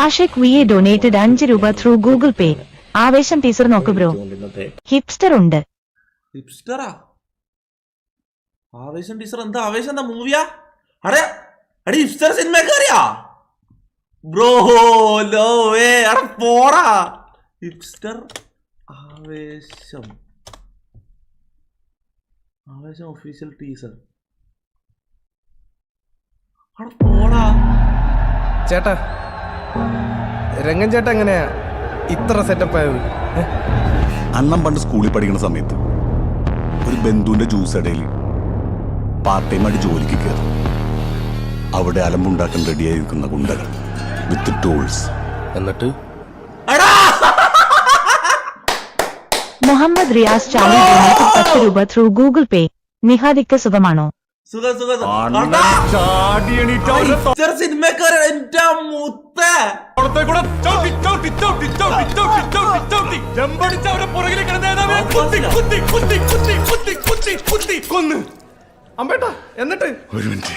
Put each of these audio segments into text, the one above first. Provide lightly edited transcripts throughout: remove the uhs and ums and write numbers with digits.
Ashiq V A donated 5 രൂപ through Google പേ. ആവേശം teaser നോക്ക് ബ്രോ. ഹിപ്സ്റ്റർ ഉണ്ട്. ഹിപ്സ്റ്ററാ? ആവേശം ടീച്ചർ എന്താ? ആവേശം എന്താ മൂവിയാ? അടേ അടി ഹിപ്സ്റ്റർ സിനിമക്കാരിയാ ബ്രോ? ലോ വേ. അട പോടാ. ഹിപ്സ്റ്റർ ആവേശം, ആവേശം ഒഫീഷ്യൽ ടീസർ. അട പോടാ. ചേട്ടാ, രംഗൻ ചേട്ടാ എങ്ങനെയാ ഇത്ര സെറ്റപ്പ് ആയത്? അണ്ണം പണ്ട് സ്കൂളിൽ പഠിക്കുന്ന സമയത്ത് ഒരു ബന്ധുവിന്റെ ജ്യൂസ് ഇടയിൽ പാർട്ട് ടൈം ആയിട്ട് ജോലിക്ക് കയറി. അവിടെ അലമ്പുണ്ടാക്കാൻ റെഡിയായിരിക്കുന്ന ഗുണ്ടകൾ വിത്ത് ടൂൾസ്. എന്നിട്ട് മുഹമ്മദ് റിയാസ് ചാലി ഡൊനേറ്റഡ് 10 രൂപ ത്രൂ ഗൂഗിൾ പേ. നിഹാദിക്ക് സുഖമാണോ? സിനിമക്കാരൻ എന്റെ മുത്ത. അമ്പേട്ടാ എന്നിട്ട് ഒരു മിനിറ്റ്.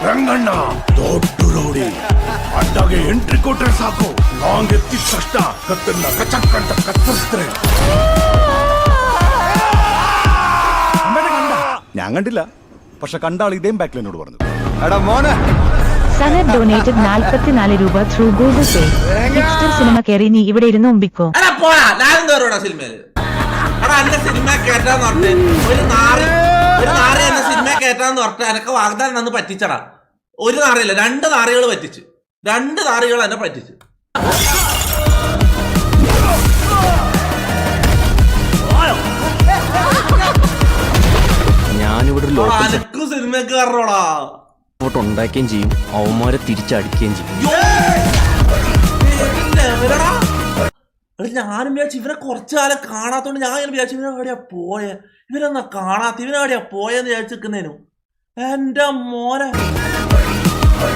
ರಂಗಣ್ಣ ದೊಡ್ಡ ರೋಡಿ ಅಡ್ಡಾಗೆ ಎಂಟ್ರಿ ಕೊಟ್ರೆ ಸಾಕು, ಲಾಂಗ್ ಎತ್ತಿದ ತಕ್ಷಣ ಕತ್ತನ್ನ ಕಚಕ್ ಅಂತ ಕತ್ತರಿಸ್ತಾರೆ. ഞാൻ കണ്ടില്ല, പക്ഷെ കണ്ട ആൾ ഇതേം ബാക്കിൽ എന്നോട് പറഞ്ഞു. എടാ മോനെ. സനത് ഡൊനേറ്റഡ് 44 രൂപ ത്രൂ ഗൂഗിൾ പേ. ഹിപ്സ്റ്റർ സിനിമ കയറി നീ ഇവിടെ ഇരുന്ന് ഉമ്പിക്കോ. സിനിമ കേട്ടാന്ന് പറഞ്ഞ് ഒരു നാറി എന്നെ സിനിമ കേട്ടാന്ന് പറഞ്ഞ എനക്ക് വാഗ്ദാനം തന്ന് പറ്റിച്ചടാ. ഒരു നാറിയല്ല, 2 നാറികൾ പറ്റിച്ച്. 2 നാറികൾ എന്നെ പറ്റിച്ച്. ഞാനിവിടെ അനക്ക് സിനിമക്കാരനോടാ ഫോട്ടോ ഉണ്ടാക്കുകയും ചെയ്യും, അവന്മാരെ തിരിച്ചടിക്കുകയും ചെയ്യും. ഞാനും വിചാരിച്ചു ഇവരെ കുറച്ചു കാലം കാണാത്തോണ്ട് ഞാൻ ഇങ്ങനെ വിചാരിച്ചു ഇവനെ എവിടെയാ പോയെ, ഇവരൊന്നും കാണാത്ത ഇവനെ എവിടെയാ പോയെന്ന് വിചാരിച്ചിരിക്കുന്നേനു. എന്റെ മോനെ.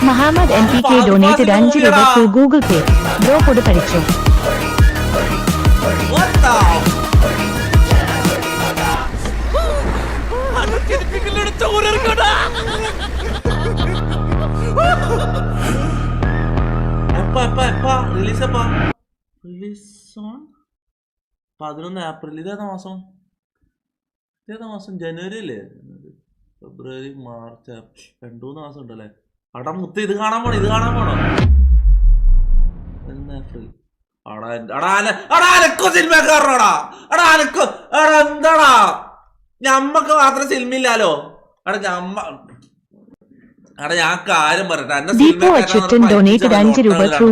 മുഹമ്മദ് NPK ഡൊനേറ്റഡ് 5 രൂപ ത്രൂ ഗൂഗിൾ പേ. ബ്രോ കൂടെ പഠിച്ചു. Release 11 April. ഇതേതാ മാസം? ജനുവരി അല്ലേ? ഫെബ്രുവരി, മാർച്ച്, 2-3 മാസം ഉണ്ടല്ലേ. അടാ മുത്ത്, ഇത് കാണാൻ പോണോ? ഇത് കാണാൻ പോണോ? 1 ഏപ്രിൽ. സിനിമക്കാരനോടാ. എന്താടാ ഞമ്മക്ക് മാത്രം സിനിമയില്ലാലോ? ഞാൻ കാര്യം പറയട്ടെ. ദീപു അച്യുതൻ ഡൊനേറ്റഡ് 5 രൂപ ത്രൂ